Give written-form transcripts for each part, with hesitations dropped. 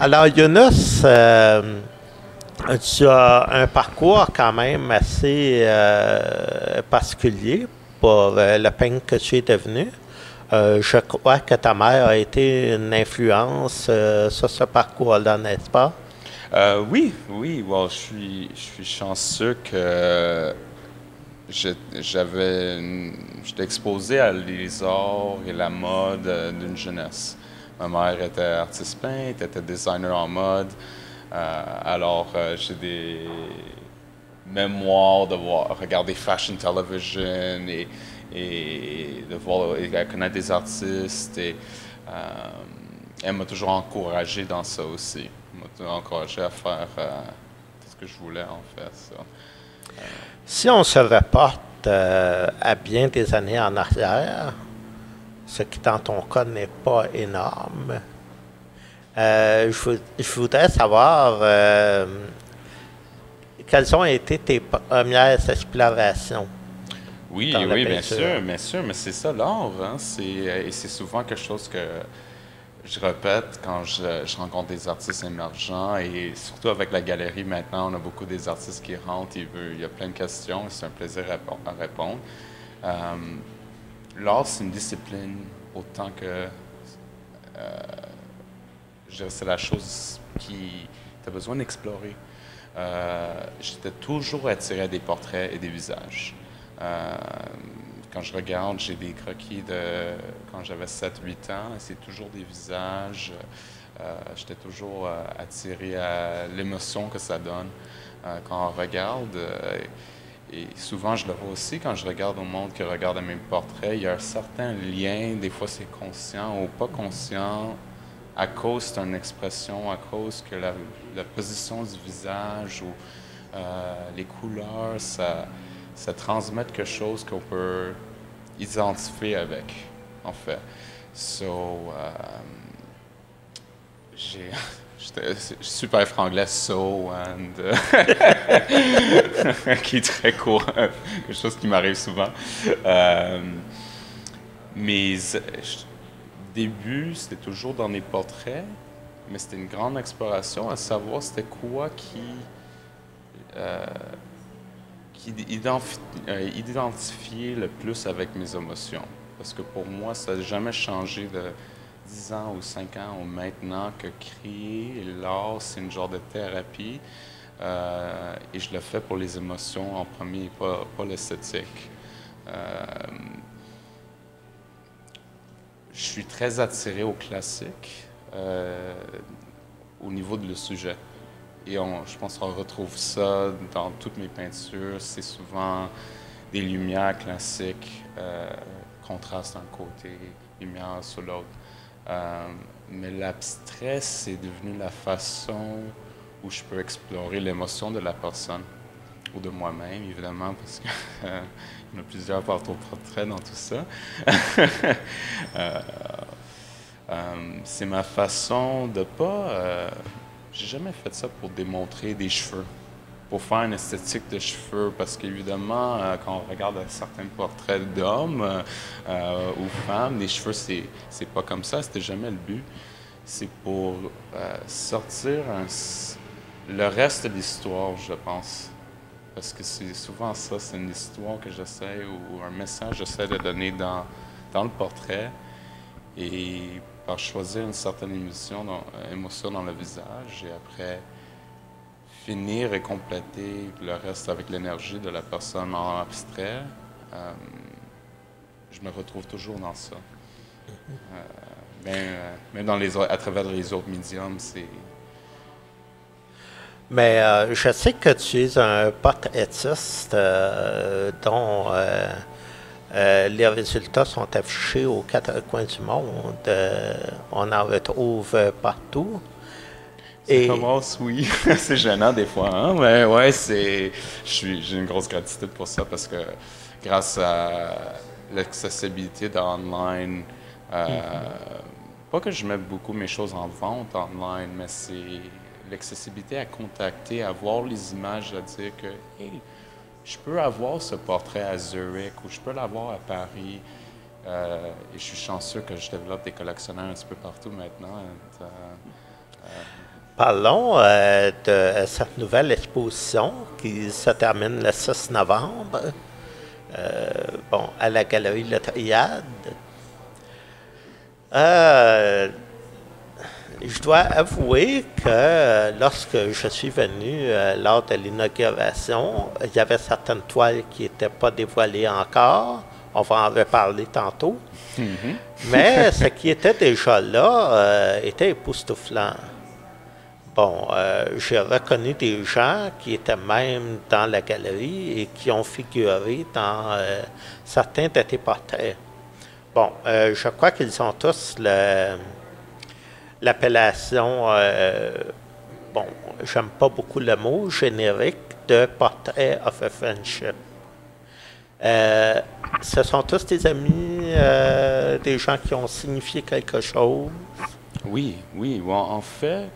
Alors, Yunus, tu as un parcours quand même assez particulier pour le peintre que tu es devenu. Je crois que ta mère a été une influence sur ce parcours-là, n'est-ce pas? Oui, oui, well, je suis chanceux que j'étais exposé à les arts et la mode d'une jeunesse. Ma mère était artiste peintre, était designer en mode. J'ai des mémoires de regarder fashion television et de voir et de connaître des artistes. Euh, Elle m'a toujours encouragé dans ça aussi. Elle m'a toujours encouragé à faire tout ce que je voulais en fait. Ça. Si on se reporte à bien des années en arrière, ce qui dans ton cas n'est pas énorme, je voudrais savoir quelles ont été tes premières explorations Oui, dans la oui, peinture. bien sûr, mais c'est ça l'art, hein. Et c'est souvent quelque chose que je répète quand je rencontre des artistes émergents et surtout avec la galerie maintenant, on a beaucoup des artistes qui rentrent, il y a plein de questions et c'est un plaisir à répondre. Euh, L'art, c'est une discipline autant que je dirais c'est la chose qui tu as besoin d'explorer. J'étais toujours attiré à des portraits et des visages. Euh, Quand je regarde, j'ai des croquis de quand j'avais 7 8 ans, et c'est toujours des visages. J'étais toujours attiré à l'émotion que ça donne quand on regarde. Et souvent, je le vois aussi quand je regarde au monde qui regarde mes portraits. Il y a un certain lien, des fois c'est conscient ou pas conscient, à cause d'une expression, à cause que la position du visage ou les couleurs, ça transmet quelque chose qu'on peut identifier avec, en fait. So, j'ai j'étais super franglais, so, and, qui est très court, quelque chose qui m'arrive souvent. Euh, mes débuts, c'était toujours dans mes portraits, mais c'était une grande exploration à savoir c'était quoi euh, qui identifiait le plus avec mes émotions. Parce que pour moi, ça n'a jamais changé de 10 ans ou 5 ans ou maintenant que créer l'art, c'est une genre de thérapie. Et je le fais pour les émotions en premier, pas l'esthétique. Euh, je suis très attiré au classique au niveau de le sujet. Je pense qu'on retrouve ça dans toutes mes peintures. C'est souvent des lumières classiques, contraste d'un côté, lumière sur l'autre. Mais l'abstrait, c'est devenu la façon où je peux explorer l'émotion de la personne ou de moi-même, évidemment, parce qu'il y en a plusieurs portraits dans tout ça. euh, c'est ma façon de pas. J'ai jamais fait ça pour démontrer des cheveux, pour faire une esthétique de cheveux, parce qu'évidemment, quand on regarde certains portraits d'hommes ou femmes, les cheveux, c'est pas comme ça, c'était jamais le but. C'est pour sortir le reste de l'histoire, je pense. Parce que c'est souvent ça, c'est une histoire que j'essaie, ou un message que j'essaie de donner dans le portrait. Et par choisir une certaine émotion dans le visage, et après finir et compléter le reste avec l'énergie de la personne en abstrait, euh, je me retrouve toujours dans ça. Même à travers les autres médiums, c'est... Mais je sais que tu es un portraitiste dont les résultats sont affichés aux quatre coins du monde. On en retrouve partout. Ça Et commence, oui. C'est gênant des fois, hein? Mais ouais, j'ai une grosse gratitude pour ça parce que grâce à l'accessibilité d'online, pas que je mette beaucoup mes choses en vente online, mais c'est l'accessibilité à contacter, à voir les images, à dire que, hey, je peux avoir ce portrait à Zurich ou je peux l'avoir à Paris. Et je suis chanceux que je développe des collectionneurs un petit peu partout maintenant. Parlons de cette nouvelle exposition qui se termine le 6 novembre, bon, à la Galerie Le Triade. Euh, je dois avouer que lorsque je suis venu lors de l'inauguration, il y avait certaines toiles qui n'étaient pas dévoilées encore. On va en reparler tantôt. Mais ce qui était déjà là était époustouflant. Bon, j'ai reconnu des gens qui étaient même dans la galerie et qui ont figuré dans certains de tes portraits. Bon, je crois qu'ils ont tous l'appellation, bon, j'aime pas beaucoup le mot, générique de Portrait of a Friendship. Ce sont tous des amis, des gens qui ont signifié quelque chose. Oui, oui. Bon, en fait,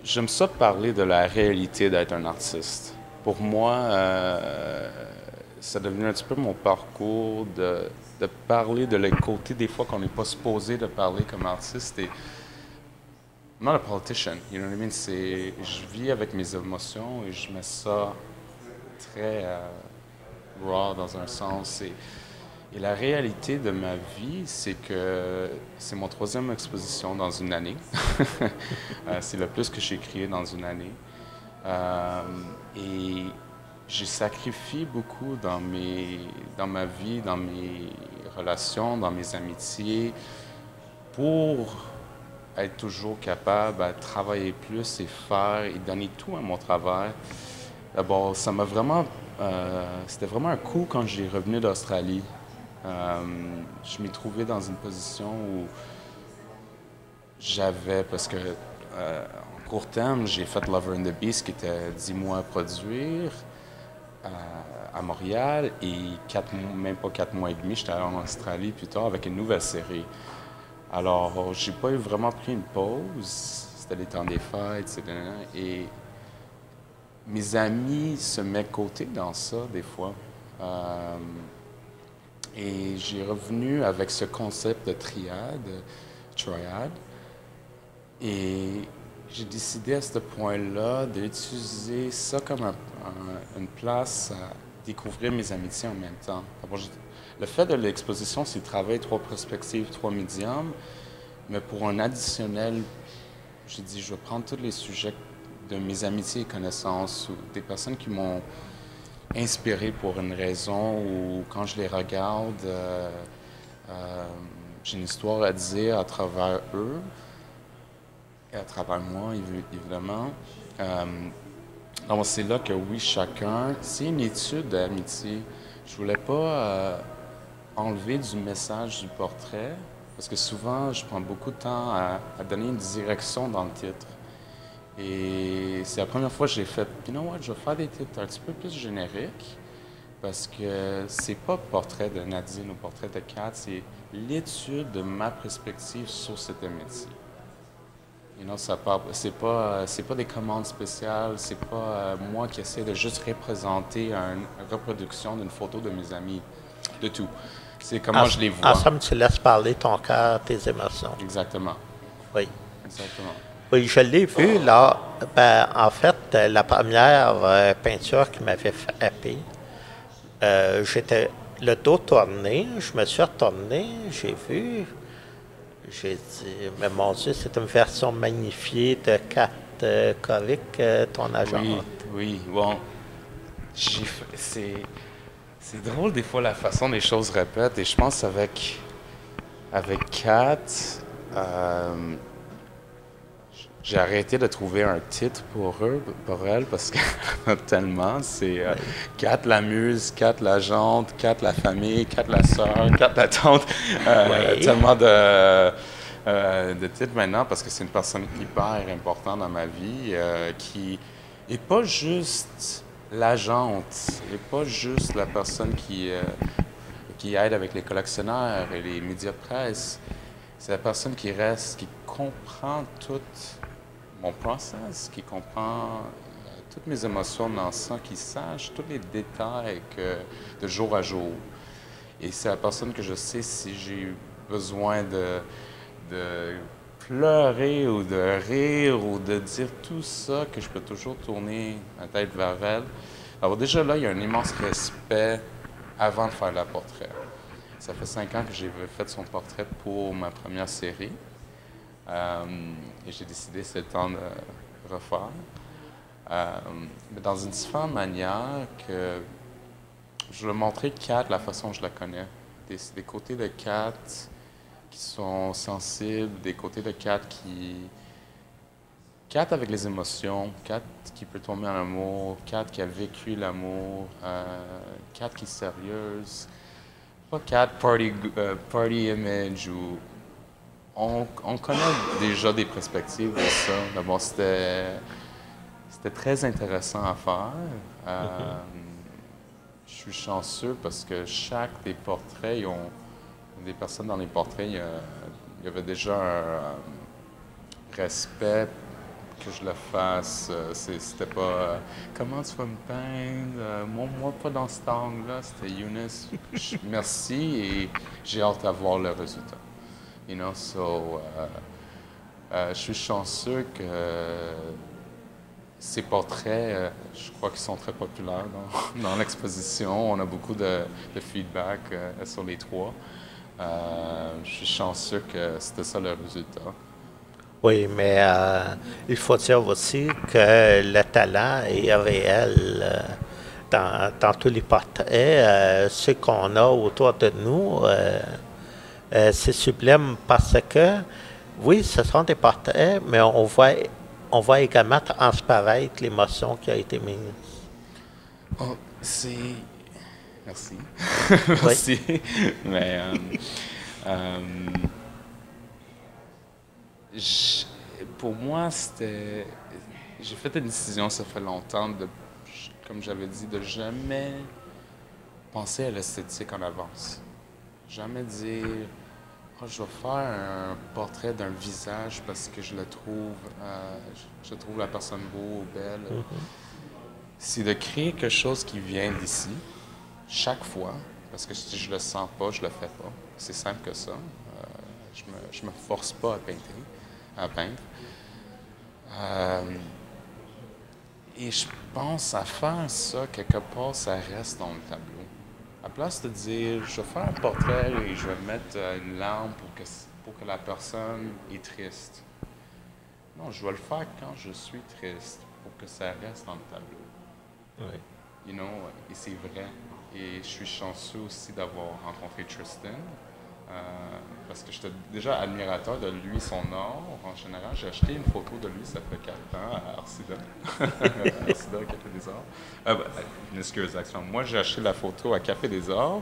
j'aime ça parler de la réalité d'être un artiste. Pour moi, ça devenu un petit peu mon parcours de parler de les côtés des fois qu'on n'est pas supposé de parler comme artiste. Et I'm not a politician, you know what I mean? Je vis avec mes émotions et je mets ça très raw dans un sens. Et la réalité de ma vie, c'est que c'est mon troisième exposition dans une année. C'est le plus que j'ai créé dans une année. Et j'ai sacrifié beaucoup dans ma vie, dans mes relations, dans mes amitiés, pour être toujours capable de travailler plus et faire et donner tout à mon travail. D'abord, ça m'a vraiment... c'était vraiment un coup quand j'ai revenu d'Australie. Je m'y trouvais dans une position où j'avais, parce que en court terme, j'ai fait Lover and the Beast qui était 10 mois à produire à Montréal et même pas 4 mois et demi, j'étais allé en Australie plus tard avec une nouvelle série. Alors, j'ai pas vraiment pris une pause, c'était les temps des fêtes, etc. Et mes amis se mettent de côté dans ça des fois. Et j'ai revenu avec ce concept de triade, et j'ai décidé à ce point-là d'utiliser ça comme une place à découvrir mes amitiés en même temps. Le fait de l'exposition, c'est de travailler 3 perspectives, 3 médiums, mais pour un additionnel, j'ai dit, je vais prendre tous les sujets de mes amitiés et connaissances ou des personnes qui m'ont inspiré pour une raison ou quand je les regarde, j'ai une histoire à dire à travers eux et à travers moi, évidemment. Donc c'est là que oui, chacun, c'est une étude d'amitié. Je voulais pas enlever du message du portrait parce que souvent, je prends beaucoup de temps à donner une direction dans le titre. Et c'est la première fois que j'ai fait, you know what, je vais faire des titres un petit peu plus génériques parce que c'est pas portrait de Nadine ou portrait de Kat, c'est l'étude de ma perspective sur cette métier. You know, c'est pas des commandes spéciales, c'est pas moi qui essaie de juste représenter une reproduction d'une photo de mes amis, de tout. C'est comment je les vois. En somme, tu laisses parler ton cœur, tes émotions. Exactement. Oui. Exactement. Oui, je l'ai vu là. Ben, en fait, la première peinture qui m'avait frappé, j'étais le dos tourné, je me suis retourné, j'ai vu, j'ai dit, mais mon Dieu, c'est une version magnifiée de Kat Covic, ton agent. Oui, oui, bon, c'est drôle des fois la façon dont les choses répètent et je pense avec Kat, j'ai arrêté de trouver un titre pour elle parce que tellement, c'est Kat la muse, Kat la jante, Kat la famille, Kat la sœur, Kat la tante, tellement de titres maintenant parce que c'est une personne hyper importante dans ma vie qui n'est pas juste l'agente, n'est pas juste la personne qui aide avec les collectionneurs et les médias de presse. C'est la personne qui reste, qui comprend tout mon process, qui comprend toutes mes émotions dans ça, qui sache tous les détails de jour à jour. Et c'est la personne que je sais si j'ai besoin de pleurer ou de rire ou de dire tout ça, que je peux toujours tourner ma tête vers elle. Alors déjà là, il y a un immense respect avant de faire le portrait. Ça fait 5 ans que j'ai fait son portrait pour ma première série. Et j'ai décidé c'est le temps de refaire. Mais dans une différente manière que je veux montrer Kat la façon dont je la connais. Des côtés de Kat qui sont sensibles, des côtés de Kat Kat avec les émotions, Kat qui peut tomber en amour, Kat qui a vécu l'amour, Kat qui est sérieuse. Pas Kat party image ou... On connaît déjà des perspectives de ça. D'abord, c'était très intéressant à faire. Je suis chanceux parce que chaque des portraits, des personnes dans les portraits, il y avait déjà un respect que je le fasse. C'était pas comment tu vas me peindre, moi pas dans cet angle-là. C'était Eunice. Merci et j'ai hâte à voir le résultat. You know, so je suis chanceux que ces portraits, je crois qu'ils sont très populaires dans l'exposition. On a beaucoup de feedback sur les trois. Je suis chanceux que c'était ça le résultat. Oui, mais il faut dire aussi que le talent est réel dans tous les portraits. Ce qu'on a autour de nous, c'est sublime parce que, oui, ce sont des portraits, mais on voit également transparaître l'émotion qui a été mise. Oh, c'est... Merci. Oui. Merci. Mais... pour moi, c'était... J'ai fait une décision, ça fait longtemps, comme j'avais dit, de jamais penser à l'esthétique en avance. Jamais dire, oh, je vais faire un portrait d'un visage parce que je trouve la personne beau ou belle. C'est de créer quelque chose qui vient d'ici, chaque fois, parce que si je le sens pas, je le fais pas. C'est simple que ça. Je me force pas à peindre. Et je pense à faire ça, quelque part, ça reste dans le tableau. À place de dire, je vais faire un portrait et je vais mettre une lampe pour que la personne est triste. Non, je vais le faire quand je suis triste, pour que ça reste dans le tableau. Oui. You know, et c'est vrai. Et je suis chanceux aussi d'avoir rencontré Tristan. Parce que j'étais déjà admirateur de lui, son art. En général, j'ai acheté une photo de lui, ça fait 4 ans, à Arcida. Arcida, Café des Arts. Une excuse, action. Moi, j'ai acheté la photo à Café des Arts.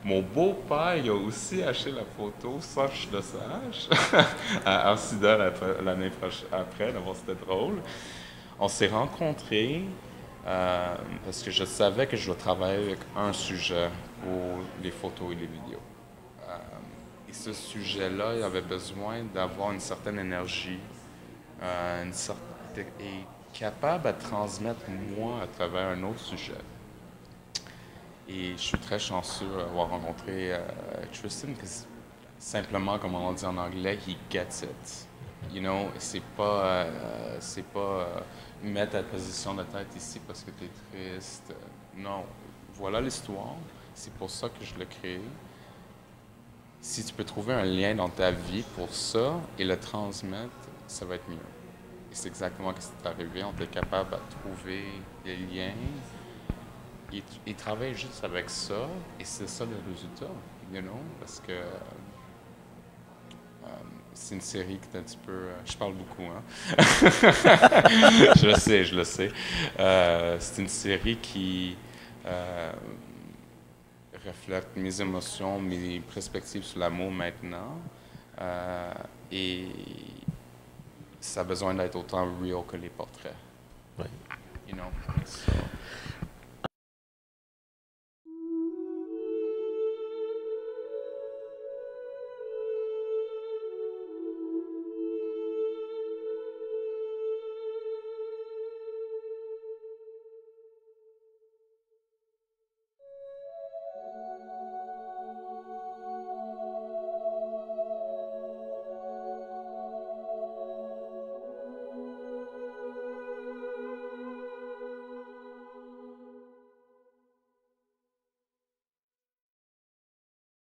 Mon beau-père, il a aussi acheté la photo, sans que je le sache, à Arcida l'année après. D'abord, c'était drôle. On s'est rencontrés parce que je savais que je dois travailler avec un sujet pour les photos et les vidéos. Et ce sujet-là, il avait besoin d'avoir une certaine énergie, et capable à transmettre moi à travers un autre sujet. Et je suis très chanceux d'avoir rencontré Tristan, parce que simplement, comme on dit en anglais, he gets it. You know, c'est pas mettre ta position de tête ici parce que tu es triste. Non, voilà l'histoire. C'est pour ça que je l'ai créé. Si tu peux trouver un lien dans ta vie pour ça et le transmettre, ça va être mieux. Et c'est exactement ce qui est arrivé. On était capable de trouver des liens et travailler juste avec ça. Et c'est ça le résultat, you know, parce que c'est une série qui est un petit peu... je parle beaucoup, hein? Je le sais. C'est une série qui... reflète mes émotions, mes perspectives sur l'amour maintenant. Et ça a besoin d'être autant real que les portraits. Oui. You know? So.